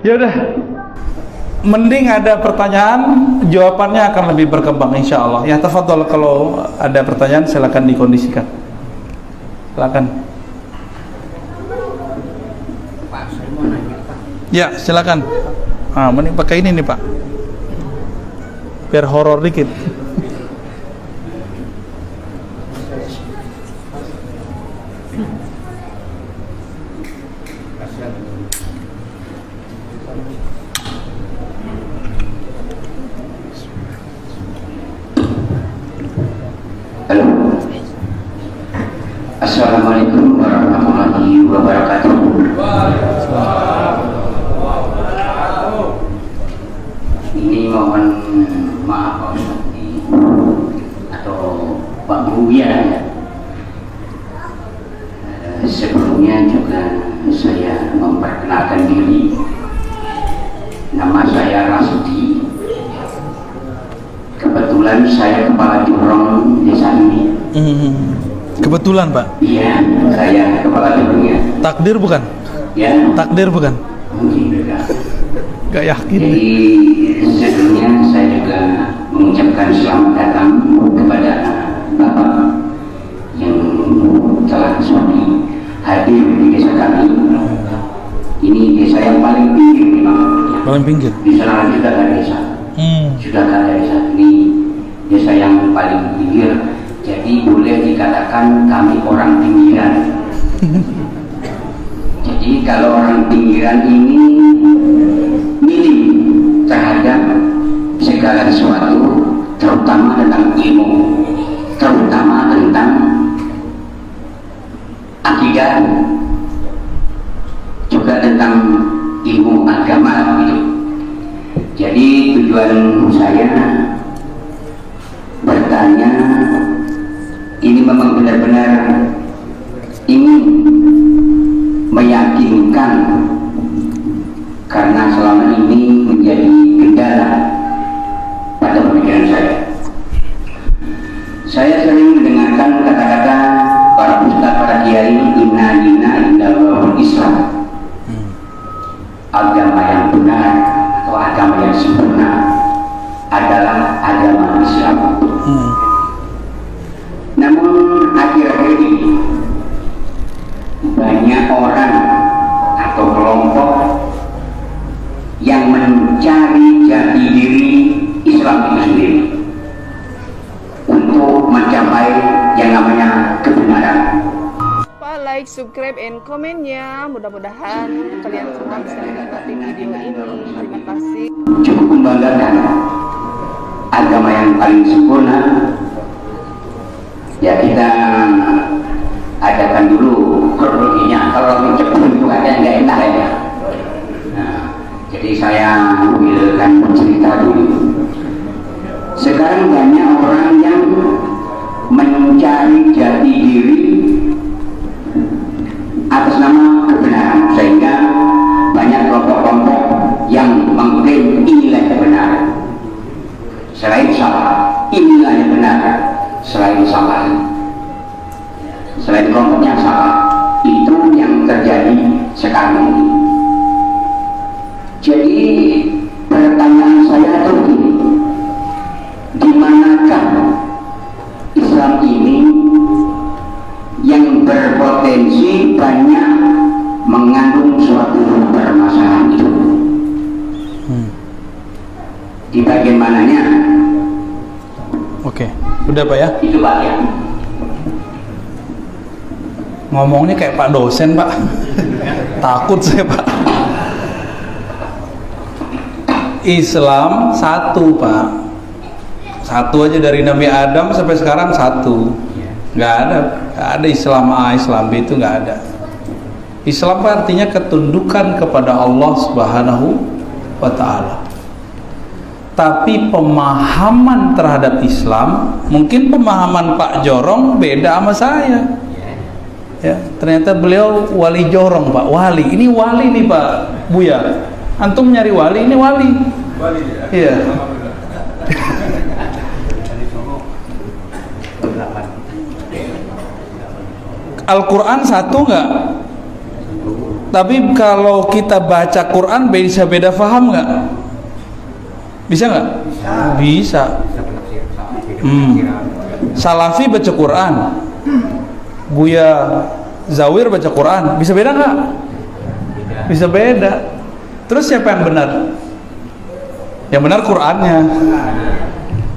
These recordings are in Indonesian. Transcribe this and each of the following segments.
Ya udah, mending ada pertanyaan, jawabannya akan lebih berkembang insya Allah. Ya tafadhol, kalau ada pertanyaan silakan dikondisikan. Silakan. Pak, saya mau nanya Pak. Ya silakan. Ah, mending pakai ini nih Pak, biar horor dikit. Halo. Assalamualaikum warahmatullahi wabarakatuh. Ini mohon maaf Pak Ustaz atau Pak Buya ya. Sebelumnya juga saya memperkenalkan diri. Nama saya Rasdi. Kebetulan saya kepala jurong desa ini. Kebetulan Pak. Iya, saya kepala jurongnya. Takdir bukan? Ya, Takdir bukan? mungkin juga. Gak yakin. Jadi sebelumnya saya juga mengucapkan selamat datang kepada Bapak yang telah suami hadir di desa kami. Ini desa yang paling pinggir memang. Paling pinggir. Di sana juga ada desa. Sudah ada desa ini, desa yang paling pinggir. Jadi boleh dikatakan kami orang pinggiran. Jadi kalau orang pinggiran ini minim terhadap segala sesuatu, terutama tentang ilmu, terutama tentang akidah, juga tentang ilmu agama gitu. Jadi tujuan saya bertanya ini memang benar-benar ingin meyakinkan, karena selama ini menjadi kendala pada pemikiran saya. Saya sering mendengarkan kata-kata para ustaz, para kiai, inna lillahi Islam, agama yang benar atau agama yang sempurna adalah agama Islam. Namun akhir-akhir ini banyak orang atau kelompok yang mencari jati diri Islam itu sendiri untuk mencapai yang namanya kebenaran. Pak, like, subscribe, and komen-nya. Mudah-mudahan kalian semua bisa menikmati video ini. Terima kasih. Cukup membanggakan, agama yang paling sempurna. Ya kita adakan dulu kronologinya. Kalau cepat itu ada nggak enak ya. Nah, jadi saya ambilkan cerita dulu. Sekarang banyak orang yang mencari jati diri atas nama kebenaran, sehingga banyak kelompok-kelompok yang mengklaim inilah kebenaran, selain salah, inilah yang benar, selain salah, selain kelompoknya salah. Itu yang terjadi sekarang ini. Jadi pertanyaan saya begini, di manakah Islam ini yang berpotensi banyak mengandung suatu permasalahan itu? Di bagian mananya? Oke, udah Pak ya? Itu Pak ya. Ngomongnya kayak Pak dosen Pak. Takut saya Pak. Islam satu Pak. Satu aja, dari Nabi Adam sampai sekarang satu. Nggak ada Islam A, Islam B, itu nggak ada. Islam artinya ketundukan kepada Allah Subhanahu wa Ta'ala. Tapi pemahaman terhadap Islam, mungkin pemahaman Pak Jorong beda sama saya. Ya, ternyata beliau wali Jorong Pak, wali. Ini wali nih Pak Buya. Antum nyari wali, ini wali. Wali ya. Iya. Al-Quran satu nggak? Tapi kalau kita baca Quran bisa beda faham nggak? Bisa nggak? Bisa. Salafi baca Quran, Buya Zawir baca Quran, bisa beda nggak? Bisa beda. Terus siapa yang benar? Yang benar Qurannya.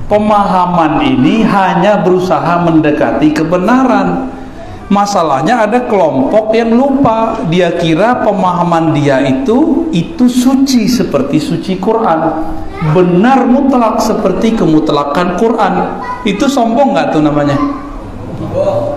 Pemahaman ini hanya berusaha mendekati kebenaran. Masalahnya ada kelompok yang lupa, dia kira pemahaman dia itu suci seperti suci Quran, benar mutlak seperti kemutlakan Quran. Itu sombong nggak tuh namanya?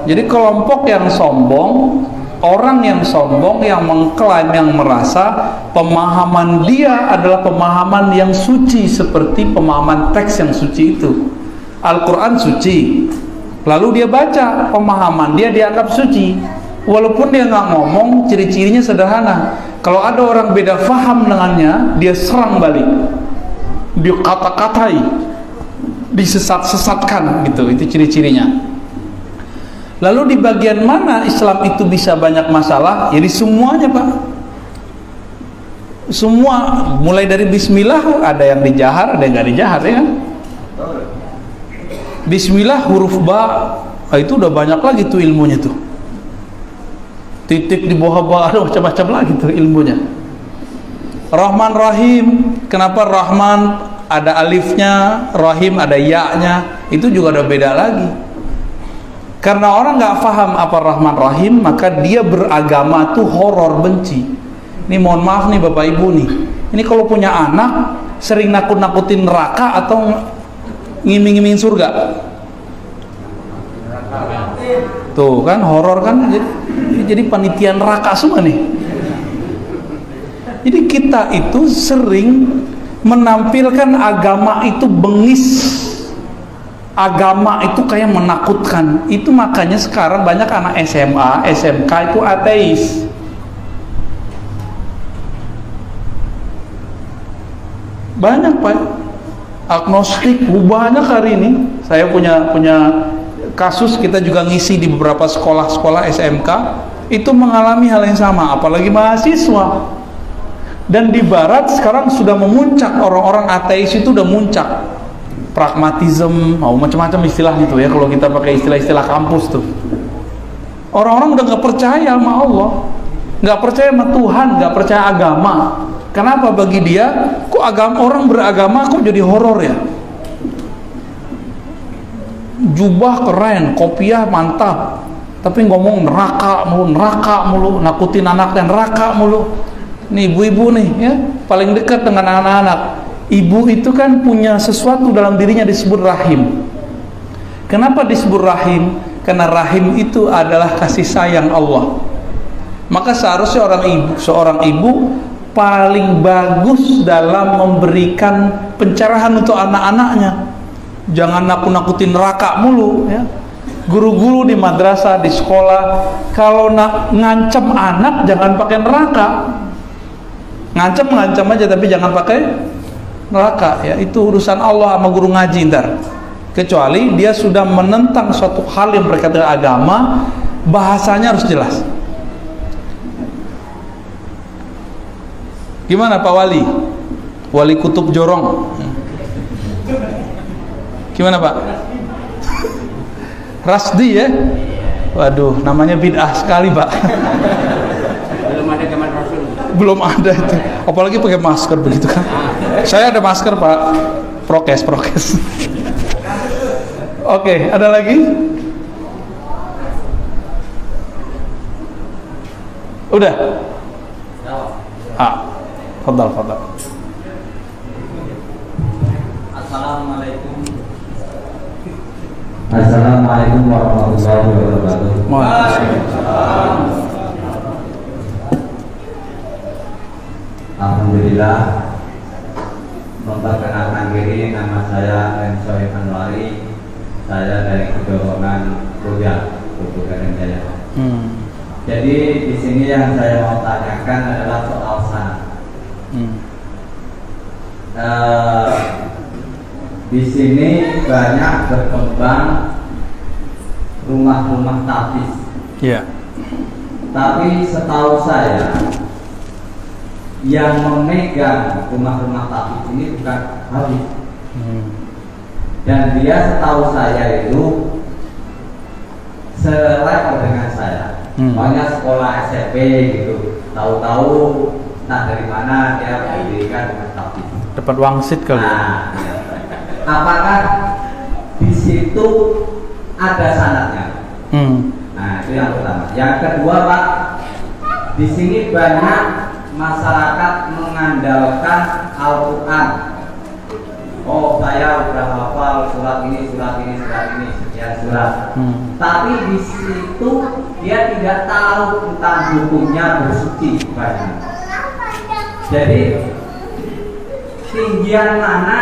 Jadi kelompok yang sombong, orang yang sombong, yang mengklaim, yang merasa pemahaman dia adalah pemahaman yang suci seperti pemahaman teks yang suci itu. Al-Quran suci, lalu dia baca, pemahaman dia dianggap suci, walaupun dia nggak ngomong. Ciri-cirinya sederhana. Kalau ada orang beda faham dengannya, dia serang balik, dia kata-katai, disesat-sesatkan gitu. Itu ciri-cirinya. Lalu di bagian mana Islam itu bisa banyak masalah? Jadi semuanya, Pak. Semua, mulai dari bismillah, ada yang dijahar, ada yang nggak dijahar, ya kan? Bismillah huruf ba, itu udah banyak lagi tuh ilmunya tuh. Titik di bawah ba, ada macam-macam lagi tuh ilmunya. Rahman Rahim, kenapa Rahman ada alifnya, Rahim ada ya-nya, itu juga ada beda lagi. Karena orang nggak paham apa Rahman Rahim, maka dia beragama tuh horor, benci. Ini mohon maaf nih Bapak Ibu nih, ini kalau punya anak sering nakut-nakutin neraka atau ngiming-ngiming surga? Tuh kan horor kan, jadi panitia neraka semua nih. Jadi kita itu sering menampilkan agama itu bengis, agama itu kayak menakutkan. Itu makanya sekarang banyak anak SMA, SMK itu ateis. Banyak, Pak, agnostik, banyak hari ini. Saya punya kasus, kita juga ngisi di beberapa sekolah-sekolah SMK, itu mengalami hal yang sama, apalagi mahasiswa. Dan di barat sekarang sudah memuncak, orang-orang ateis itu udah muncak. Pragmatisme, macam-macam istilahnya tuh ya, kalau kita pakai istilah-istilah kampus tuh. Orang-orang udah gak percaya sama Allah, gak percaya sama Tuhan, gak percaya agama. Kenapa? Bagi dia, kok agama, orang beragama kok jadi horor ya? Jubah keren, kopiah mantap, tapi ngomong neraka mulu, nakutin anaknya neraka mulu. Nih ibu-ibu nih ya, paling dekat dengan anak-anak. Ibu itu kan punya sesuatu dalam dirinya disebut rahim. Kenapa disebut rahim? Karena rahim itu adalah kasih sayang Allah. Maka seharusnya seorang ibu paling bagus dalam memberikan pencerahan untuk anak-anaknya. Jangan nakut-nakutin neraka mulu ya. Guru-guru di madrasah, di sekolah, kalau ngancam anak jangan pakai neraka. Ngancam aja, tapi jangan pakai neraka ya. Itu urusan Allah sama guru ngaji ntar. Kecuali dia sudah menentang suatu hal yang berkaitan dengan agama, bahasanya harus jelas. Gimana Pak Wali? Wali Kutub Jorong. Gimana Pak? Rasdi ya? Waduh, namanya bid'ah sekali Pak. Belum ada zaman Rasul. Belum ada itu. Apalagi pakai masker begitu kan. Saya ada masker Pak. Prokes. Oke, ada lagi? Udah? Fadal. Assalamualaikum warahmatullahi wabarakatuh. Waalaikumsalam. Alhamdulillah, memperkenalkan diri, nama saya Ensoy Anwari. Saya dari Kedolongan Ruya, Kabupaten Jaya. Jadi di sini yang saya mau tanyakan adalah soal sana. Di sini banyak berkembang rumah-rumah tapis. Iya. Tapi setahu saya yang memegang rumah-rumah tahfiz ini bukan Habib. Dan dia setahu saya itu selevel dengan saya. Pokoknya sekolah SMP gitu. Tahu-tahu entah dari mana dia mendirikan rumah tahfiz. Dapat wangsit kali. Nah, apakah di situ ada sanadnya? Nah, itu yang pertama. Yang kedua, Pak, di sini banyak masyarakat mengandalkan Al-Quran. Oh, saya udah hafal surat ini, sekian surat. Tapi di situ dia tidak tahu tentang hukumnya bersuci banyak. Jadi tinggian mana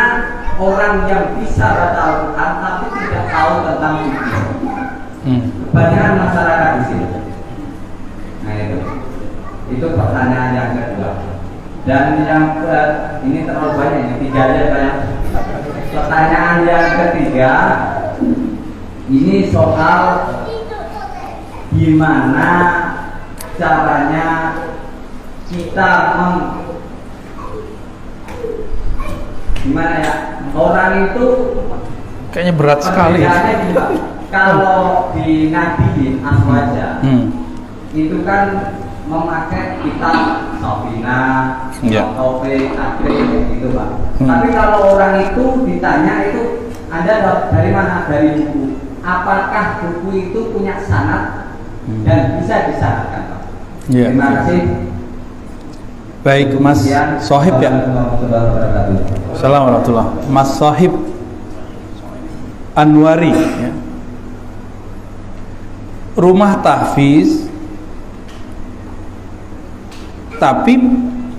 orang yang bisa baca Al-Quran tapi tidak tahu tentang fikih? Kebanyakan masyarakat di sini. Nah itu pertanyaan yang kedua. Dan yang ini terlalu banyak, ini 3 aja banyak. Pertanyaan yang ketiga, ini soal gimana caranya kita gimana ya, orang itu Kayaknya berat sekali. Kalau di Nabi Aswaja itu kan memakai kitab Sofina, Taufik, Akhir gitu Pak. Tapi kalau orang itu ditanya itu Anda dari mana? Dari buku. Apakah buku itu punya sanad dan bisa disanadkan Pak? Terima kasih. Baik Mas Sohib ya. Assalamualaikum warahmatullahi. Mas Sohib Anwari ya. Rumah tahfiz tapi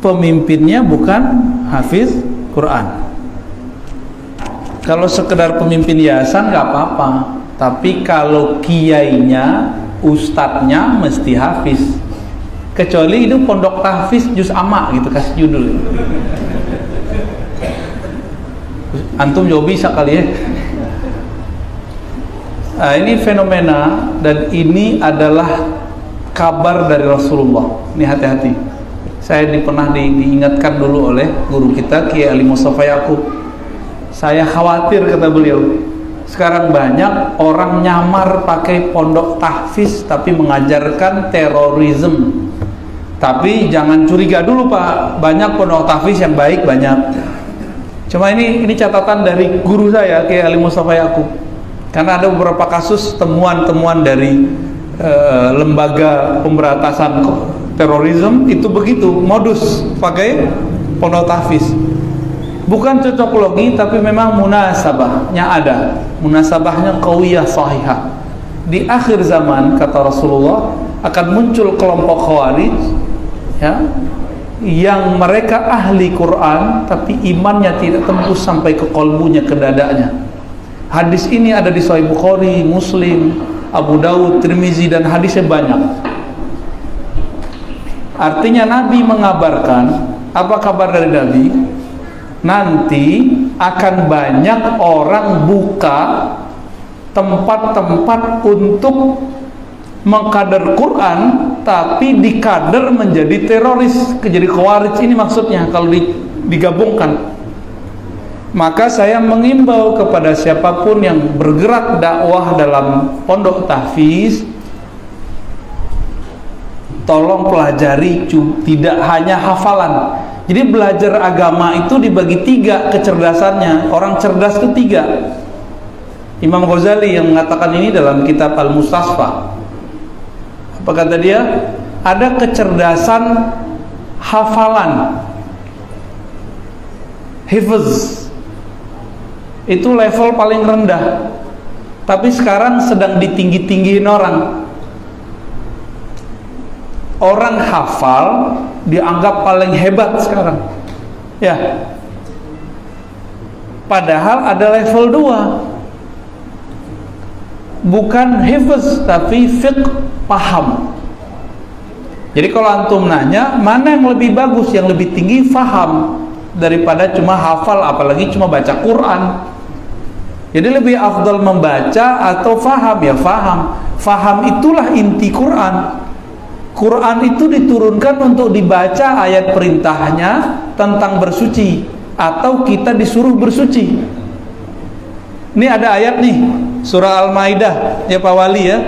pemimpinnya bukan hafiz Quran. Kalau sekedar pemimpin yayasan nggak apa-apa, tapi kalau kiainya, ustadznya mesti hafiz. Kecuali itu pondok tahfiz juz amma gitu, kasih judul. Antum jauh bisa kali ya. Nah, ini fenomena dan ini adalah kabar dari Rasulullah. Ini hati-hati. Saya pernah diingatkan dulu oleh guru kita Kiai Ali Mustafa Yaqub. Saya khawatir, kata beliau, sekarang banyak orang nyamar pakai pondok tahfiz tapi mengajarkan terorisme. Tapi jangan curiga dulu Pak, banyak pondok tahfiz yang baik banyak. Cuma ini catatan dari guru saya Kiai Ali Mustafa Yaqub. Karena ada beberapa kasus temuan-temuan dari lembaga pemberantasan terorisme itu begitu, modus pakai pondok tahfiz. Bukan cocok logi, tapi memang munasabahnya ada. Munasabahnya qawiyah sahihah. Di akhir zaman kata Rasulullah akan muncul kelompok khawarij ya, yang mereka ahli Quran tapi imannya tidak tembus sampai ke kolbunya, ke dadanya. Hadis ini ada di Sahih Bukhari, Muslim, Abu Dawud, Tirmizi, dan hadisnya banyak. Artinya Nabi mengabarkan, apa kabar dari Nabi? Nanti akan banyak orang buka tempat-tempat untuk mengkader Quran, tapi dikader menjadi teroris, jadi khawarij. Ini maksudnya kalau digabungkan. Maka saya mengimbau kepada siapapun yang bergerak dakwah dalam pondok tahfiz, tolong pelajari tidak hanya hafalan. Jadi belajar agama itu dibagi 3 kecerdasannya. Orang cerdas itu 3. Imam Ghazali yang mengatakan ini dalam kitab Al-Mustasfa. Apa kata dia? Ada kecerdasan hafalan, hifz, itu level paling rendah, tapi sekarang sedang ditinggi-tinggiin orang. Orang hafal dianggap paling hebat sekarang ya, padahal ada level 2, bukan hifz tapi fiqh, paham. Jadi kalau antum nanya mana yang lebih bagus, yang lebih tinggi faham daripada cuma hafal, apalagi cuma baca Quran. Jadi lebih afdal membaca atau faham? Ya faham. Faham itulah inti Quran. Quran itu diturunkan untuk dibaca ayat perintahnya tentang bersuci, atau kita disuruh bersuci. Ini ada ayat nih, surah Al-Maidah ya Pak Wali ya.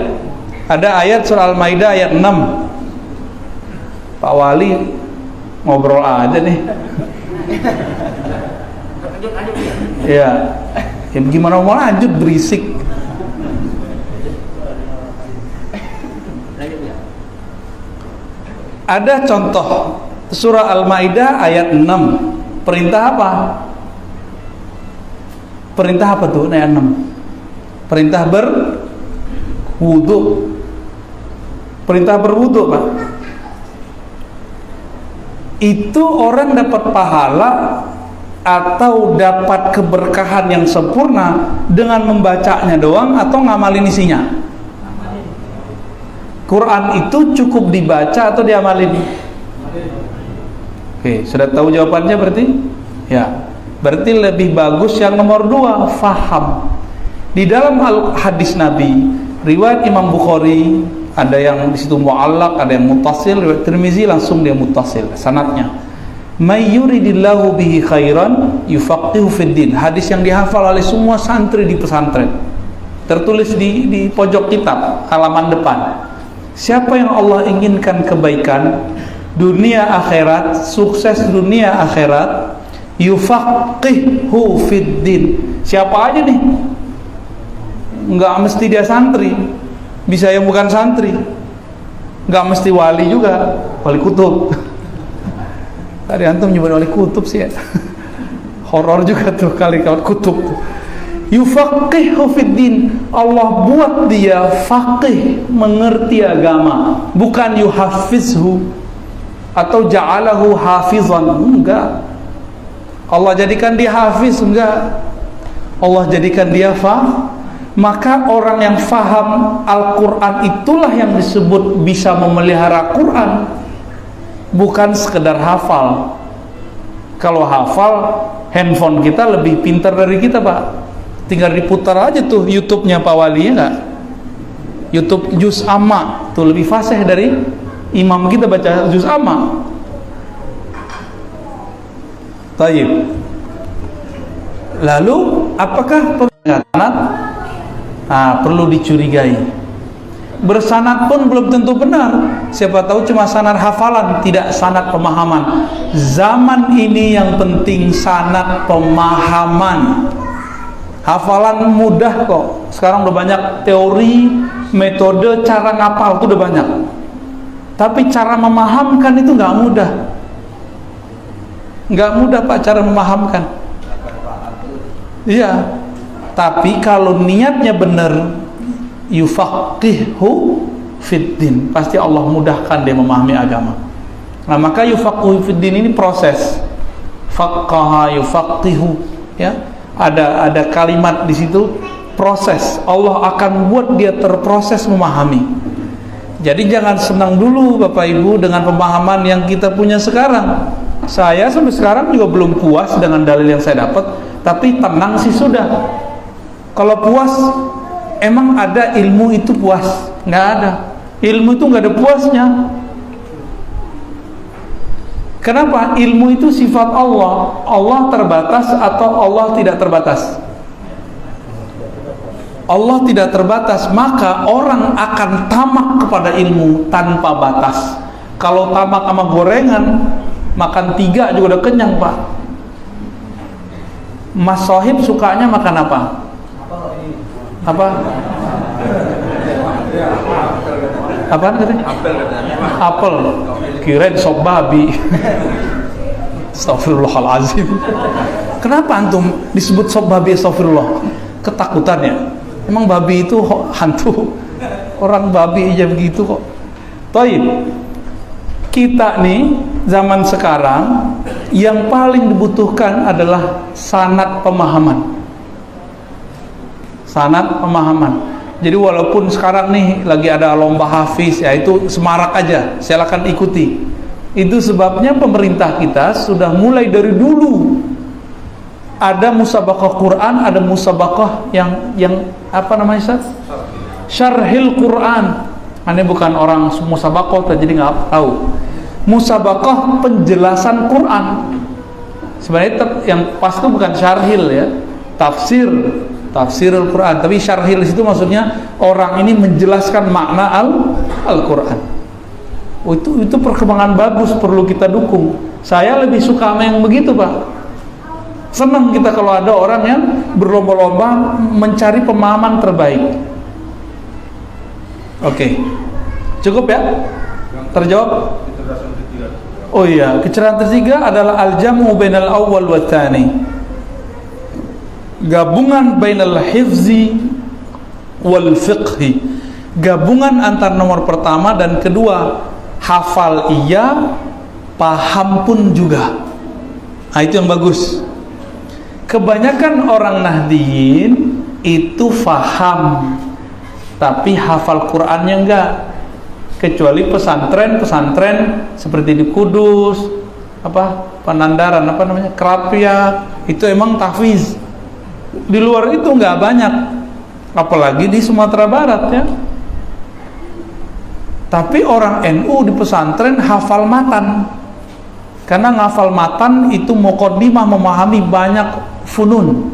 Ada ayat surah Al-Maidah ayat 6. Pak Wali ngobrol aja nih. Ya, gimana mau lanjut, berisik. Ada contoh surah Al-Maidah ayat 6. Perintah apa? Perintah apa tuh ayat 6? Perintah berwudu. Perintah berwudu, Pak. Itu orang dapat pahala atau dapat keberkahan yang sempurna dengan membacanya doang atau ngamalin isinya? Quran itu cukup dibaca atau diamalin? Oke, sudah tahu jawabannya berarti? Ya, berarti lebih bagus yang nomor 2, faham. Di dalam hadis Nabi, riwayat Imam Bukhari, ada yang di situ mu'allaq, ada yang muttasil, riwayat Tirmizi langsung dia muttasil sanadnya. May yuridillahu bihi khairan yufaqihu fid din. Hadis yang dihafal oleh semua santri di pesantren. Tertulis di pojok kitab halaman depan. Siapa yang Allah inginkan kebaikan dunia akhirat, sukses dunia akhirat, yufaqihu fid din. Siapa aja nih? Enggak mesti dia santri, bisa yang bukan santri, enggak mesti wali juga, wali kutub. Tadi antum nyebut wali kutub sih ya. Horor juga tuh kali kutub. Yufaqihu fid din. Allah buat dia faqih, mengerti agama, bukan yuhafizhu atau ja'alahu hafizan. Enggak. Allah jadikan dia hafiz, enggak. Allah jadikan dia Maka orang yang faham Al-Quran itulah yang disebut bisa memelihara Quran, bukan sekedar hafal. Kalau hafal, handphone kita lebih pintar dari kita, Pak. Tinggal diputar aja tuh YouTube-nya Pak Wali, ya enggak? YouTube Juz Amma tuh lebih fasih dari imam kita baca Juz Amma. Taib. Lalu apakah sanad? Perlu dicurigai. Bersanad pun belum tentu benar. Siapa tahu cuma sanad hafalan, tidak sanad pemahaman. Zaman ini yang penting sanad pemahaman. Hafalan mudah kok. Sekarang udah banyak teori, metode, cara ngapal itu udah banyak. Tapi cara memahamkan itu nggak mudah. Nggak mudah Pak cara memahamkan. Iya. Tapi kalau niatnya benar, yufaqihu fid din, pasti Allah mudahkan dia memahami agama. Nah, maka yufaqihu fid din ini proses. Faqqaha yufaqihu, ya. Ada kalimat di situ, proses. Allah akan buat dia terproses memahami. Jadi jangan senang dulu Bapak Ibu dengan pemahaman yang kita punya sekarang. Saya sampai sekarang juga belum puas dengan dalil yang saya dapat, tapi tenang sih sudah. Kalau puas, emang ada ilmu itu puas? Nggak ada. Ilmu itu nggak ada puasnya. Kenapa? Ilmu itu sifat Allah. Allah terbatas atau Allah tidak terbatas? Allah tidak terbatas, maka orang akan tamak kepada ilmu tanpa batas. Kalau tamak sama gorengan, makan 3 juga udah kenyang, Pak. Mas Sohib sukanya makan apa? Apa? Apaan katanya? Apel. Kirain sop babi. Astagfirullahalazim. Kenapa antum disebut sop babi? Astagfirullah. Ketakutannya. Emang babi itu hantu? Orang babi aja begitu kok. Taib. Kita nih zaman sekarang yang paling dibutuhkan adalah sanad pemahaman. Sanad pemahaman. Jadi walaupun sekarang nih lagi ada lomba hafiz, ya itu semarak aja, silakan ikuti. Itu sebabnya pemerintah kita sudah mulai dari dulu ada musabaqah Quran, ada musabaqah yang apa namanya Ustaz? Syarhil Quran. Aneh bukan orang musabakoh, jadi nggak tahu. Musabakoh penjelasan Quran. Sebenarnya yang pas itu bukan syarhil ya, tafsirul Quran. Tapi syarhil itu maksudnya orang ini menjelaskan makna Al-Quran. Oh, itu perkembangan bagus, perlu kita dukung. Saya lebih suka sama yang begitu, Pak. Senang kita kalau ada orang yang berlomba-lomba mencari pemahaman terbaik. Oke. Cukup ya? Terjawab? Oh iya, kecerahan ketiga adalah al-jamu bainal awwal wa tsani. Gabungan bainal hifzi wal fiqhi. Gabungan antar nomor pertama dan kedua. Hafal iya, paham pun juga. Nah, itu yang bagus. Kebanyakan orang Nahdiyin itu faham, tapi hafal Qur'annya enggak. Kecuali pesantren seperti di Kudus, Panandaran, Krapia, itu emang tahfiz. Di luar itu enggak banyak, apalagi di Sumatera Barat ya. Tapi orang NU di pesantren hafal matan, karena ngafal matan itu muqaddimah, memahami banyak funun,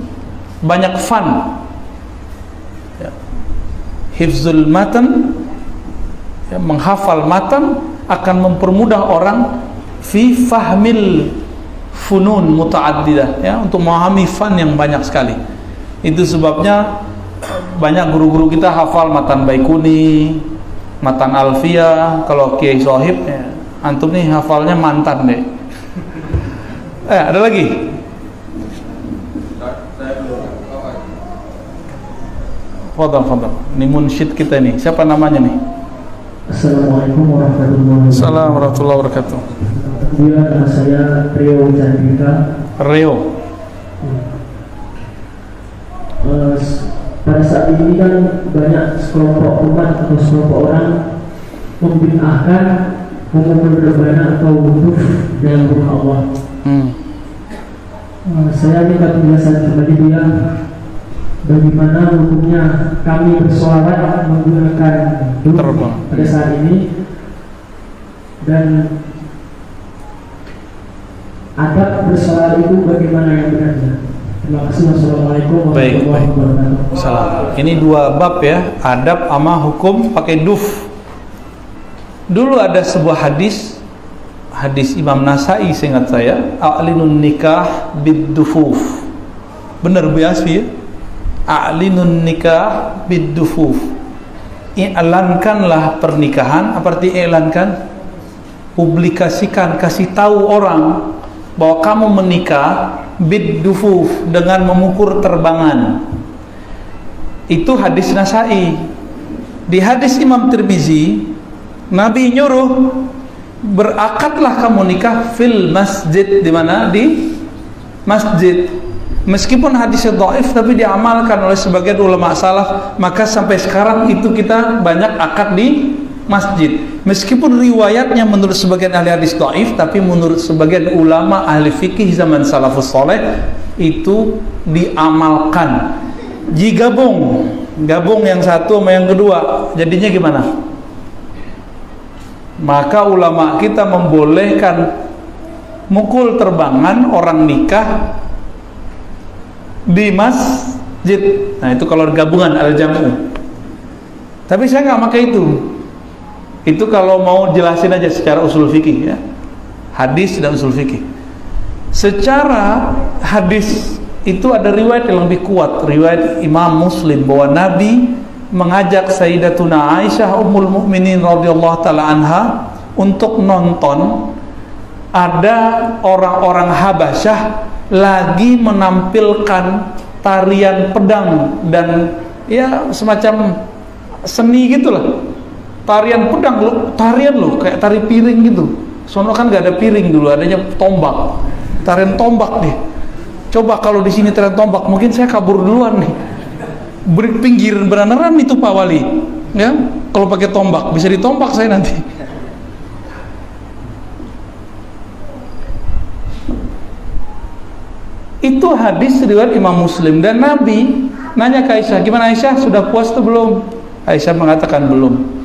banyak fan ya. Hifzul matan ya, menghafal matan akan mempermudah orang fi fahmil funun muta'addidah ya, untuk memahami fan yang banyak sekali. Itu sebabnya banyak guru-guru kita hafal matan Baikuni, matan Alfiyah. Kalau Kiai Sohib ya, antum nih hafalnya mantan deh. Ada lagi? Fadal. Ini munsyid kita nih. Siapa namanya nih? Assalamualaikum warahmatullahi wabarakatuh. Assalamualaikum warahmatullahi wabarakatuh. Dia nama saya Rio Candika. Rio. Pada saat ini kan banyak sekelompok umat atau sekelompok orang membid'ahkan hukum berbana atau wudhu dalam rumah Allah. Saya minta penjelasan kepada dia bagaimana hukumnya kami bersolawat menggunakan wudhu pada saat ini, dan adab bersolawat itu bagaimana yang benarnya. Terima kasih. Wassalamualaikum warahmatullahi wabarakatuh. Salam. Ini dua bab ya, adab sama hukum pakai duf. Dulu ada sebuah hadis Imam Nasai, seingat saya, a'linun nikah bid-dufuf. Benar Bu Yasfi ya? A'linun nikah bid-dufuf. I'lankanlah pernikahan. Apa arti i'lankan? Publikasikan, kasih tahu orang bahwa kamu menikah bid-dufuf, dengan memukul terbangan. Itu hadis Nasai. Di hadis Imam Tirmizi, Nabi nyuruh berakadlah kamu nikah fil masjid. Di mana? Di masjid. Meskipun hadisnya dhaif, tapi diamalkan oleh sebagian ulama salaf, maka sampai sekarang itu kita banyak akad di masjid. Meskipun riwayatnya menurut sebagian ahli hadis dhaif, tapi menurut sebagian ulama ahli fikih zaman salafus saleh itu diamalkan. Jika gabung yang satu sama yang kedua, jadinya gimana? Maka ulama kita membolehkan mukul terbangan orang nikah di masjid. Nah, itu kalau gabungan al-jamu. Tapi saya nggak pakai itu. Itu kalau mau jelasin aja secara usul fikih ya. Hadis dan usul fikih. Secara hadis itu ada riwayat yang lebih kuat, riwayat Imam Muslim, bahwa Nabi mengajak Sayyidatuna Aisyah Ummul Mukminin radhiyallahu taala anha untuk nonton. Ada orang-orang Habasyah lagi menampilkan tarian pedang dan ya semacam seni gitulah. Tarian pedang loh, kayak tari piring gitu. Sono kan gak ada piring dulu, adanya tombak. Tarian tombak deh. Coba kalau di sini tarian tombak, mungkin saya kabur duluan nih. Pinggir beneran itu Pak Wali. Ya, kalau pakai tombak bisa ditombak saya nanti. Itu hadis riwayat Imam Muslim, dan Nabi nanya ke Aisyah, gimana Aisyah, sudah puas atau belum? Aisyah mengatakan belum.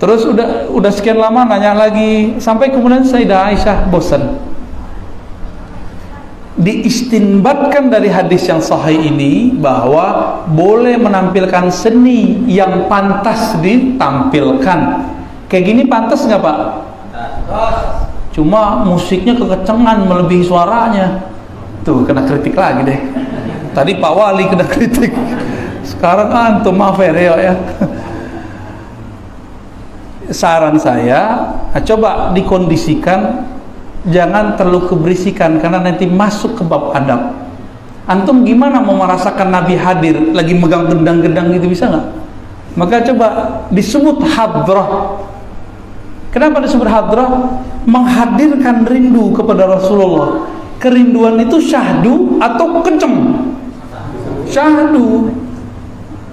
Terus udah sekian lama nanya lagi, sampai kemudian Sayyidah Aisyah bosan. Diistinbatkan dari hadis yang sahih ini bahwa boleh menampilkan seni yang pantas ditampilkan. Kayak gini pantas nggak Pak? Cuma musiknya kekencengan melebihi suaranya. Tuh kena kritik lagi deh. Tadi Pak Wali kena kritik. Sekarang antum maaf ya. Saran saya, coba dikondisikan, jangan terlalu keberisikan karena nanti masuk ke bab adab. Antum gimana mau merasakan Nabi hadir lagi megang gendang-gendang gitu, bisa nggak? Maka coba disebut hadrah. Kenapa disebut hadrah? Menghadirkan rindu kepada Rasulullah. Kerinduan itu syahdu atau kenceng? Syahdu.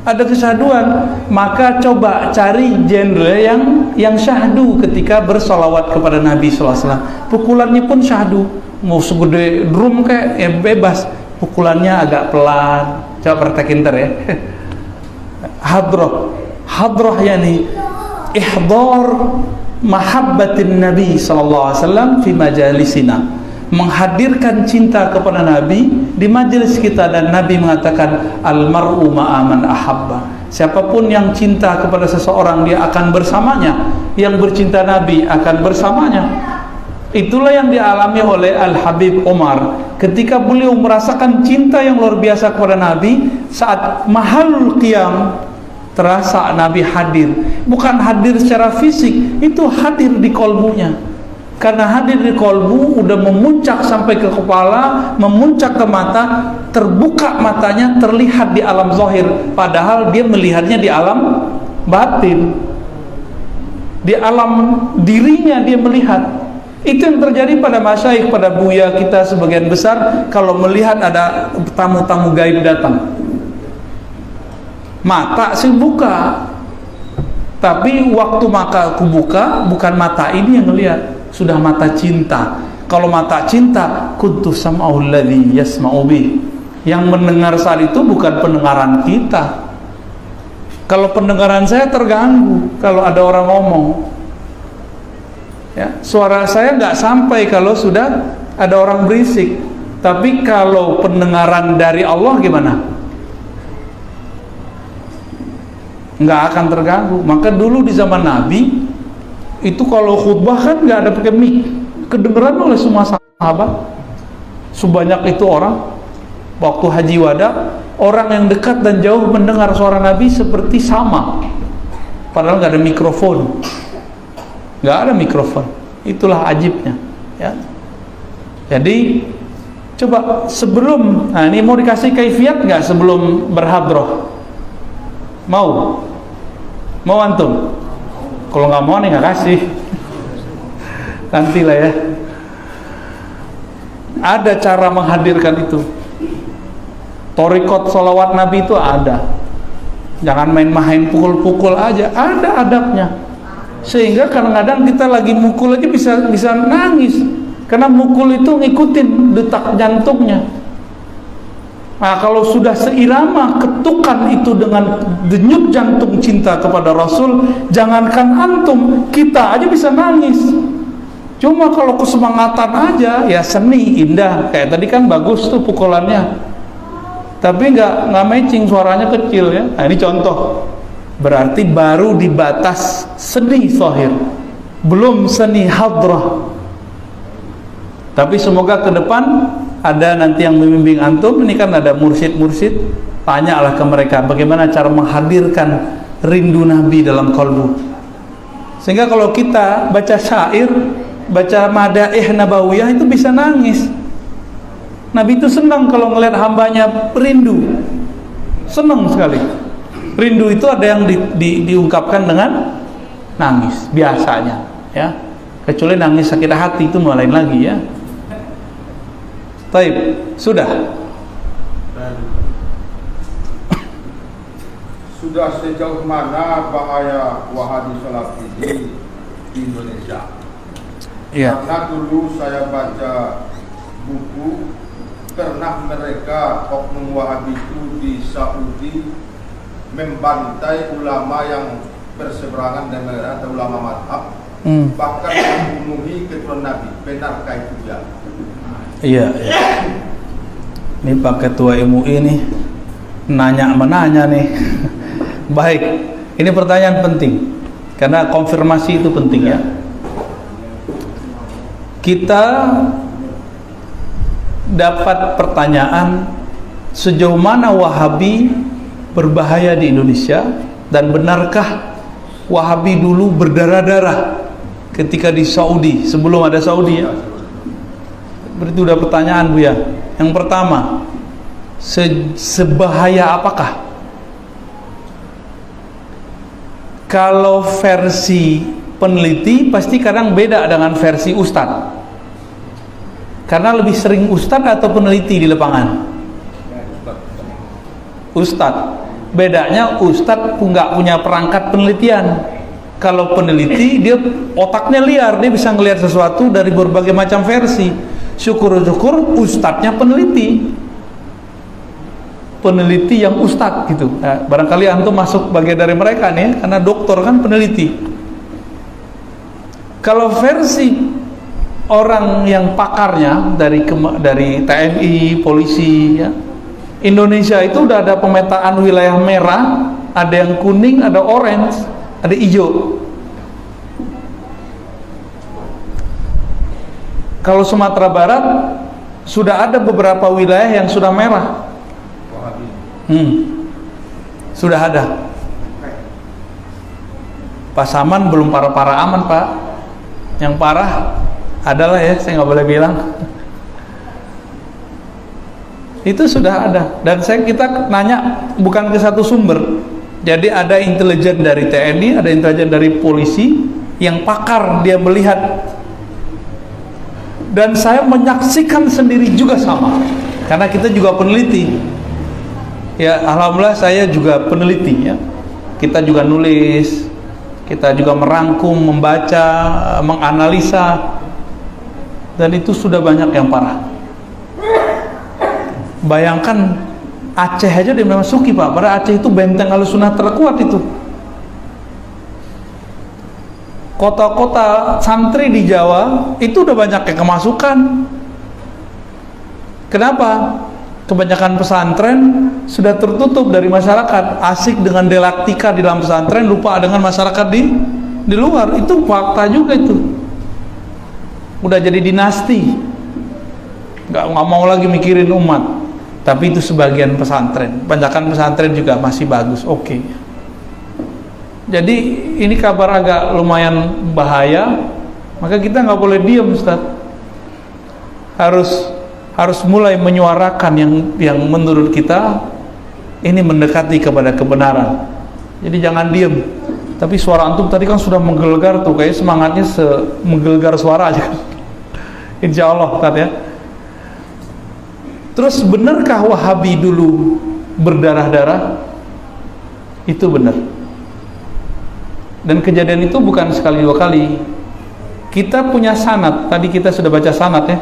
Ada kesyahduan, maka coba cari genre yang syahdu ketika bersolawat kepada Nabi SAW. Pukulannya pun syahdu, mau segede drum kayak bebas, pukulannya agak pelan. Coba praktekin ntar ya. Hadrah yani ihdar mahabbatin Nabi SAW fi majalisina, menghadirkan cinta kepada Nabi di majelis kita, dan Nabi mengatakan almar'u ma'aman ahabba. Siapapun yang cinta kepada seseorang, dia akan bersamanya. Yang bercinta Nabi akan bersamanya. Itulah yang dialami oleh Al-Habib Umar ketika beliau merasakan cinta yang luar biasa kepada Nabi saat mahalul qiyam. Terasa Nabi hadir, bukan hadir secara fisik, itu hadir di kolbunya. Karena hadir di kolbu udah memuncak sampai ke kepala, memuncak ke mata, terbuka matanya, terlihat di alam zahir, padahal dia melihatnya di alam batin, di alam dirinya dia melihat. Itu yang terjadi pada masyayikh, pada buya kita sebagian besar, kalau melihat ada tamu-tamu gaib datang, mata sih buka, tapi waktu mata aku buka, bukan mata ini yang ngelihat, sudah mata cinta. Kalau mata cinta, kuntu sam'ahu alladhi yasma'u bih. Yang mendengar saat itu bukan pendengaran kita. Kalau pendengaran saya terganggu kalau ada orang ngomong, ya, suara saya nggak sampai kalau sudah ada orang berisik. Tapi kalau pendengaran dari Allah gimana? Nggak akan terganggu. Maka dulu di zaman Nabi itu kalau khutbah kan nggak ada pakai mic, kedengeran oleh semua sahabat. Sebanyak itu orang. Waktu haji wada, orang yang dekat dan jauh mendengar suara Nabi seperti sama, padahal nggak ada mikrofon. Nggak ada mikrofon. Itulah ajibnya, ya. Jadi coba sebelum, nah ini mau dikasih kaifiat nggak sebelum berhadroh? Mau antum? Kalau nggak mau nih nggak kasih. Nantilah ya. Ada cara menghadirkan itu. Torikot sholawat Nabi itu ada. Jangan main-main pukul-pukul aja. Ada adabnya. Sehingga kadang-kadang kita lagi mukul aja bisa nangis. Karena mukul itu ngikutin detak jantungnya. Nah, kalau sudah seirama ketukan itu dengan denyut jantung cinta kepada Rasul, jangankan antum, kita aja bisa nangis. Cuma kalau kesemangatan aja, ya seni, indah. Kayak tadi kan bagus tuh pukulannya. Tapi nggak matching, suaranya kecil ya. Nah, ini contoh. Berarti baru di batas seni zahir, belum seni hadrah. Tapi semoga ke depan ada nanti yang membimbing antum. Ini kan ada mursyid-mursyid, tanyalah ke mereka bagaimana cara menghadirkan rindu Nabi dalam kalbu. Sehingga kalau kita baca syair, baca madaih nabawiyah itu bisa nangis. Nabi itu senang kalau ngelihat hambanya rindu, senang sekali. Rindu itu ada yang diungkapkan dengan nangis biasanya, ya. Kecuali nangis sakit hati itu mulai lain lagi, ya. Taib, sudah. Sudah sejauh mana bahaya Wahabi Salafi di Indonesia? Iya. Karena dulu saya baca buku, pernah mereka oknum Wahabi itu di Saudi membantai ulama yang perseberangan dengan atau ulama madhab, bahkan membunuhi keturunan Nabi. Benarkah itu ya? Iya. Ini Pak Ketua MUI nih menanya nih. Baik, ini pertanyaan penting karena konfirmasi itu penting ya. Kita dapat pertanyaan sejauh mana Wahabi berbahaya di Indonesia, dan benarkah Wahabi dulu berdarah-darah ketika di Saudi sebelum ada Saudi ya? Berarti udah pertanyaan Bu ya. Yang pertama, sebahaya apakah? Kalau versi peneliti pasti kadang beda dengan versi ustadz, karena lebih sering ustadz atau peneliti di lapangan. Ustadz, bedanya ustadz nggak punya perangkat penelitian. Kalau peneliti dia otaknya liar, dia bisa ngelihat sesuatu dari berbagai macam versi. Syukur-syukur ustadznya peneliti yang ustadz gitu. Nah, barangkali antum masuk bagian dari mereka nih, karena doktor kan peneliti. Kalau versi orang yang pakarnya dari TNI, polisi ya, Indonesia itu udah ada pemetaan wilayah merah, ada yang kuning, ada orange, ada hijau. Kalau Sumatera Barat sudah ada beberapa wilayah yang sudah merah. Sudah ada. Pasaman belum parah-parah aman Pak. Yang parah adalah ya, saya nggak boleh bilang. Itu sudah ada, dan kita nanya bukan ke satu sumber. Jadi ada intelijen dari TNI, ada intelijen dari polisi yang pakar, dia melihat, dan saya menyaksikan sendiri juga sama, karena kita juga peneliti ya. Alhamdulillah saya juga peneliti ya. Kita juga nulis, kita juga merangkum, membaca, menganalisa, dan itu sudah banyak yang parah. Bayangkan Aceh aja dia memasuki Pak, padahal Aceh itu benteng Ahlussunnah terkuat itu. Kota-kota santri di Jawa itu udah banyak yang kemasukan. Kenapa? Kebanyakan pesantren sudah tertutup dari masyarakat, asik dengan delaktika di dalam pesantren, lupa dengan masyarakat di luar. Itu fakta juga itu. Udah jadi dinasti, nggak mau lagi mikirin umat. Tapi itu sebagian pesantren, kebanyakan pesantren juga masih bagus, oke. Jadi ini kabar agak lumayan bahaya, maka kita nggak boleh diam Ustaz. Harus mulai menyuarakan yang menurut kita ini mendekati kepada kebenaran. Jadi jangan diam. Tapi suara antum tadi kan sudah menggelegar tuh, kayak semangatnya menggelegar suara aja. Insya Allah Ustaz ya. Terus benarkah Wahabi dulu berdarah-darah? Itu benar. Dan kejadian itu bukan sekali dua kali. Kita punya sanad, tadi kita sudah baca sanad ya.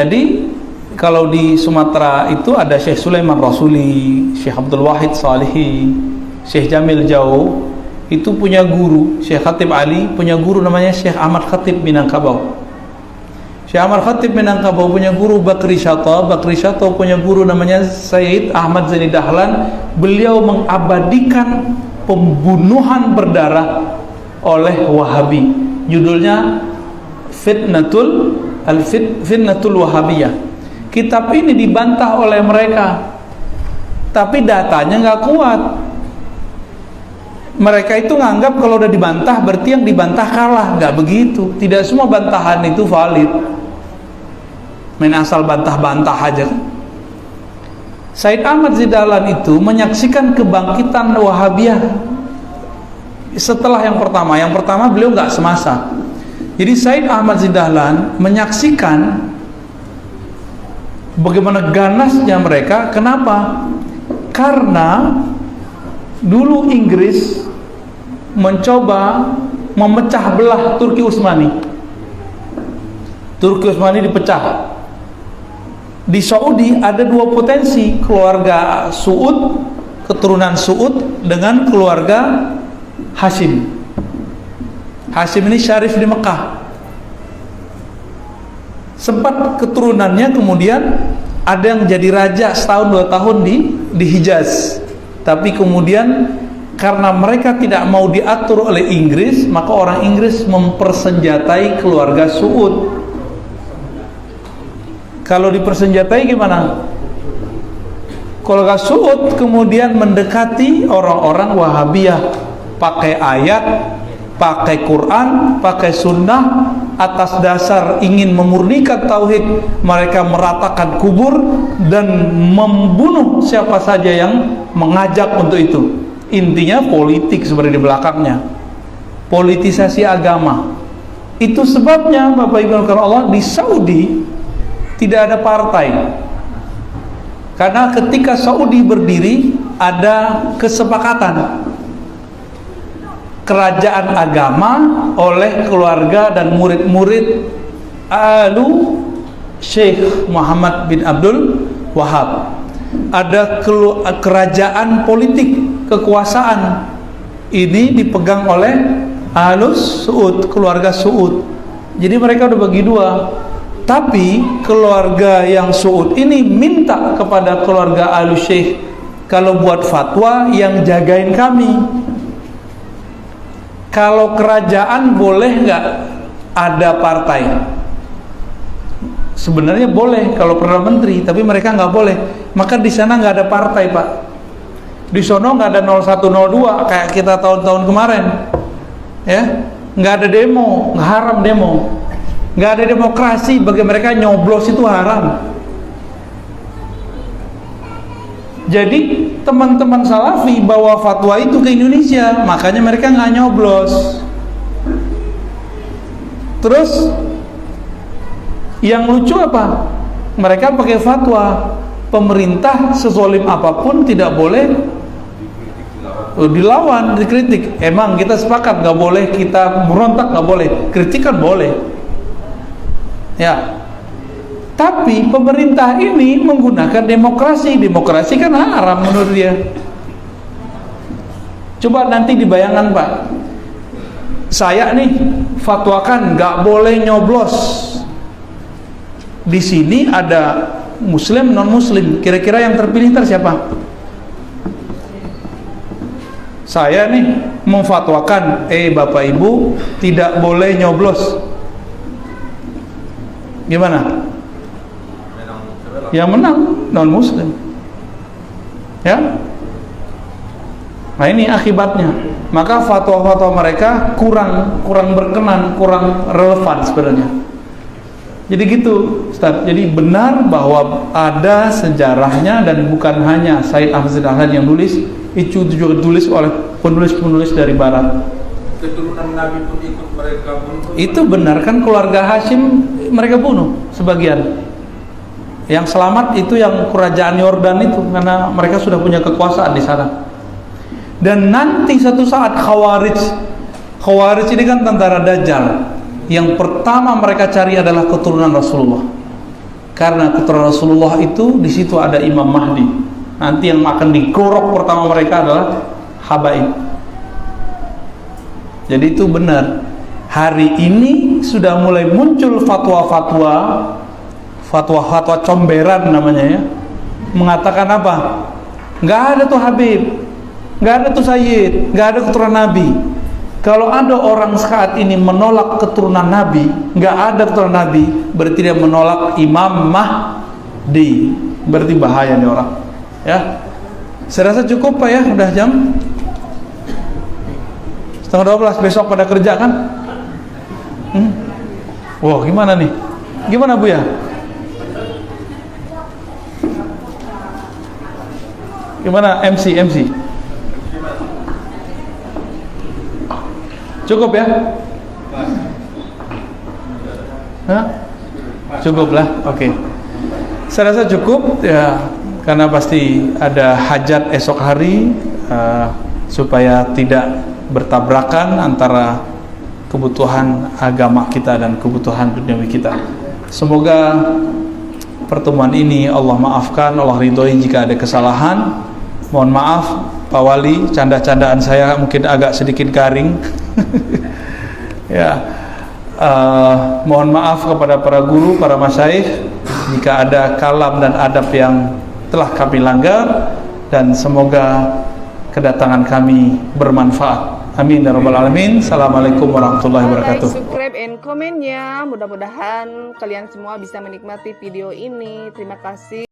Jadi kalau di Sumatera itu ada Syekh Sulaiman Rasuli, Syekh Abdul Wahid Salihi, Syekh Jamil Jauh, itu punya guru. Syekh Khatib Ali punya guru namanya Syekh Ahmad Khatib Minangkabau. Syekh Ahmad Khatib Minangkabau punya guru Bakri Syato punya guru namanya Sayyid Ahmad Zaini Dahlan. Beliau mengabadikan pembunuhan berdarah oleh Wahabi. Judulnya Fitnatul Wahabiyah. Kitab ini dibantah oleh mereka, tapi datanya nggak kuat. Mereka itu nganggap kalau udah dibantah berarti yang dibantah kalah. Nggak begitu. Tidak semua bantahan itu valid. Main asal bantah-bantah aja. Said Ahmad Zidahlan itu menyaksikan kebangkitan Wahabiyah setelah yang pertama. Yang pertama beliau nggak semasa. Jadi Said Ahmad Zidahlan menyaksikan bagaimana ganasnya mereka. Kenapa? Karena dulu Inggris mencoba memecah belah Turki Utsmani. Turki Utsmani dipecah. Di Saudi ada dua potensi, keluarga Saud keturunan Su'ud dengan keluarga Hashim. Hashim ini syarif di Mekah. Sempat keturunannya kemudian ada yang jadi raja setahun 2 tahun di Hijaz. Tapi kemudian karena mereka tidak mau diatur oleh Inggris, maka orang Inggris mempersenjatai keluarga Su'ud. Kalau dipersenjatai gimana? Keluarga Su'ud kemudian mendekati orang-orang Wahabiyah, pakai ayat, pakai Quran, pakai sunnah, atas dasar ingin memurnikan tauhid. Mereka meratakan kubur dan membunuh siapa saja yang mengajak untuk itu. Intinya politik seperti di belakangnya, politisasi agama. Itu sebabnya Bapak Ibu Allah, di Saudi tidak ada partai. Karena ketika Saudi berdiri ada kesepakatan kerajaan agama oleh keluarga dan murid-murid Alu Syekh Muhammad bin Abdul Wahab. Ada kerajaan politik, kekuasaan. Ini dipegang oleh Ahlus Su'ud, keluarga Su'ud. Jadi mereka udah bagi dua. Tapi keluarga yang Su'ud ini minta kepada keluarga Ahlus Syekh, kalau buat fatwa yang jagain kami. Kalau kerajaan boleh nggak ada partai? Sebenarnya boleh kalau Perdana Menteri, tapi mereka nggak boleh. Maka di sana nggak ada partai, Pak. Di sono nggak ada 0102 kayak kita tahun-tahun kemarin, ya. Nggak ada demo, nggak haram demo. Nggak ada demokrasi, bagi mereka nyoblos itu haram. Jadi teman-teman Salafi bawa fatwa itu ke Indonesia, makanya mereka nggak nyoblos. Terus yang lucu apa? Mereka pakai fatwa pemerintah sezolim apapun tidak boleh dilawan, dikritik. Emang kita sepakat nggak boleh kita berontak, nggak boleh, kritikan boleh. Ya. Tapi pemerintah ini menggunakan demokrasi. Demokrasi kan haram menurut dia. Coba nanti dibayangkan, Pak. Saya nih fatwakan nggak boleh nyoblos. Di sini ada Muslim, non Muslim. Kira-kira yang terpilih siapa? Saya nih memfatwakan, Bapak Ibu tidak boleh nyoblos. Gimana? Yang menang non Muslim, ya. Nah ini akibatnya. Maka fatwa-fatwa mereka kurang berkenan, kurang relevan sebenarnya. Jadi gitu, Ustaz. Jadi benar bahwa ada sejarahnya dan bukan hanya Said Ahmad Dahlan yang nulis, itu juga ditulis oleh penulis-penulis dari Barat. Keturunan Nabi pun ikut mereka bunuh. Itu benar kan, keluarga Hashim mereka bunuh sebagian. Yang selamat itu yang kerajaan Yordan itu, karena mereka sudah punya kekuasaan di sana. Dan nanti satu saat Khawarij ini kan tentara Dajjal. Yang pertama mereka cari adalah keturunan Rasulullah. Karena keturunan Rasulullah itu di situ ada Imam Mahdi. Nanti yang akan digorok pertama mereka adalah Habaib. Jadi itu benar. Hari ini sudah mulai muncul fatwa-fatwa comberan namanya, ya. Mengatakan apa? Nggak ada tuh Habib, nggak ada tuh Sayyid, nggak ada keturunan Nabi. Kalau ada orang saat ini menolak keturunan Nabi, nggak ada keturunan Nabi, berarti dia menolak Imam Mahdi. Berarti bahaya nih orang, ya. Saya rasa cukup, Pak, ya. Udah jam 11:30, besok pada kerja kan? Wah, gimana nih? Gimana, Bu, ya? Gimana MC? Cukup ya? Hah? Cukup lah, oke. Saya rasa cukup ya, karena pasti ada hajat esok hari, supaya tidak bertabrakan antara kebutuhan agama kita dan kebutuhan duniawi kita. Semoga pertemuan ini Allah maafkan, Allah ridhoi jika ada kesalahan. Mohon maaf Pak Wali, canda-candaan saya mungkin agak sedikit garing. Ya, mohon maaf kepada para guru, para masyaikh jika ada kalam dan adab yang telah kami langgar, dan semoga kedatangan kami bermanfaat. Amin ya rabbal alamin. Assalamualaikum warahmatullahi wabarakatuh. Like, subscribe, and komennya. Mudah-mudahan kalian semua bisa menikmati video ini. Terima kasih.